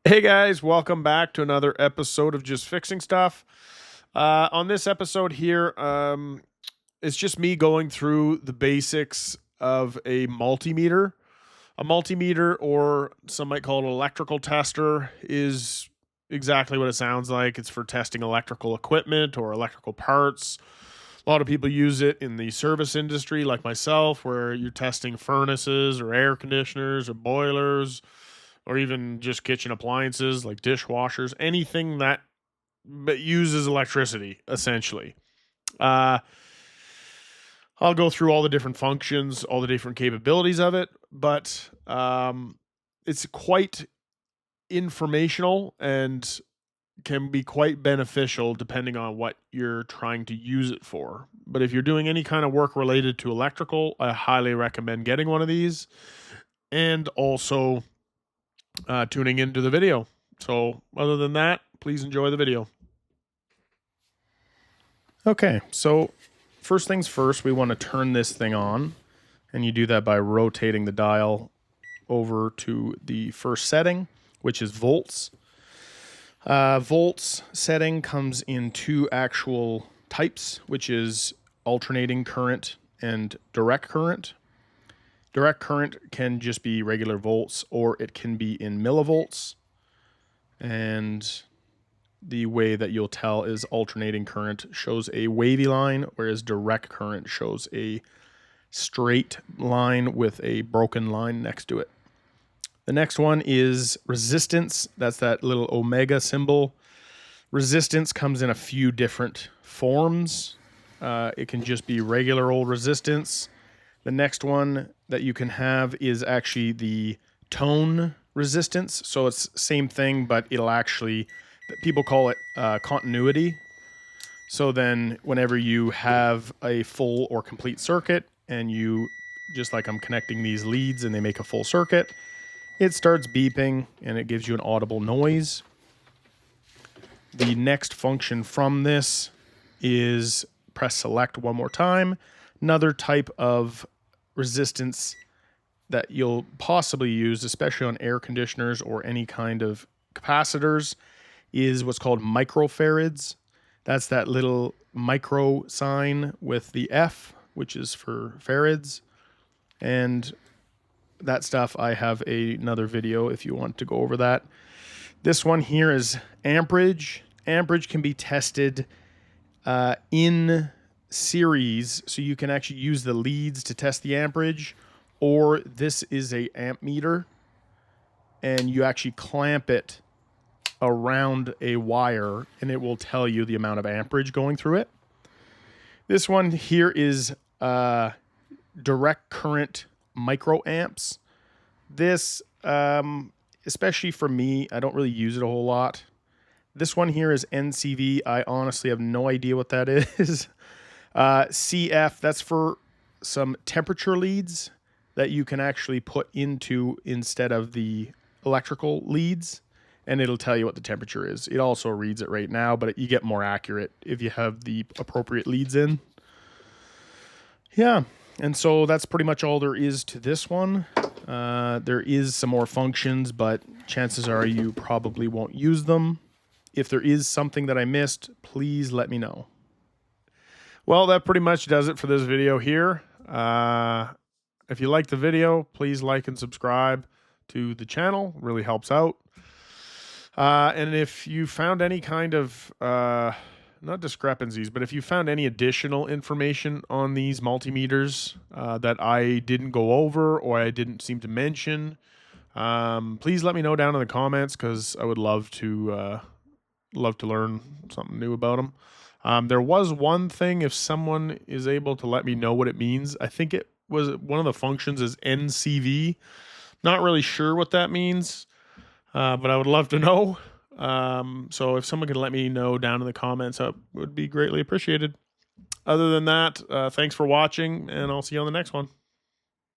Hey guys, welcome back to another episode of Just Fixing Stuff. On this episode here, it's just me going through the basics of a multimeter. A multimeter, or some might call it an electrical tester, is exactly what it sounds like. It's for testing electrical equipment or electrical parts. A lot of people use it in the service industry, like myself, where you're testing furnaces or air conditioners or boilers, or even just kitchen appliances like dishwashers, anything that uses electricity, essentially. Uh, I'll go through all the different functions, all the different capabilities of it, but it's quite informational and can be quite beneficial depending on what you're trying to use it for. But if you're doing any kind of work related to electrical, I highly recommend getting one of these, and also tuning into the video. So other than that, please enjoy the video. Okay, so first things first, we want to turn this thing on, and you do that by rotating the dial over to the first setting, which is volts. Volts setting comes in two actual types, which is alternating current and direct current. Direct current can just be regular volts, or it can be in millivolts. And the way that you'll tell is alternating current shows a wavy line, whereas direct current shows a straight line with a broken line next to it. The next one is resistance. That's that little omega symbol. Resistance comes in a few different forms. It can just be regular old resistance. The next one that you can have is actually the tone resistance. So it's same thing, but it'll actually, people call it continuity. So then whenever you have a full or complete circuit, and you, just like I'm connecting these leads and they make a full circuit, it starts beeping and it gives you an audible noise. The next function from this is press select one more time. Another type of resistance that you'll possibly use, especially on air conditioners or any kind of capacitors, is what's called microfarads. That's that little micro sign with the F, which is for farads. And that stuff, I have another video if you want to go over that. This one here is amperage. Amperage can be tested in series, so you can actually use the leads to test the amperage, or this is a amp meter, and you actually clamp it around a wire, and it will tell you the amount of amperage going through it. This one here is direct current microamps. This, especially for me, I don't really use it a whole lot. This one here is NCV. I honestly have no idea what that is. CF, that's for some temperature leads that you can actually put into instead of the electrical leads, and it'll tell you what the temperature is. It also reads it right now, but you get more accurate if you have the appropriate leads in. Yeah, and so that's pretty much all there is to this one. There is some more functions, but chances are you probably won't use them. If there is something that I missed, please let me know. Well, that pretty much does it for this video here. If you like the video, please like and subscribe to the channel. It really helps out. And if you found any kind of, not discrepancies, but if you found any additional information on these multimeters that I didn't go over or I didn't seem to mention, please let me know down in the comments, because I would love to learn something new about them. There was one thing, if someone is able to let me know what it means. I think it was one of the functions is NCV. Not really sure what that means, but I would love to know. So if someone could let me know down in the comments, that would be greatly appreciated. Other than that, thanks for watching, and I'll see you on the next one.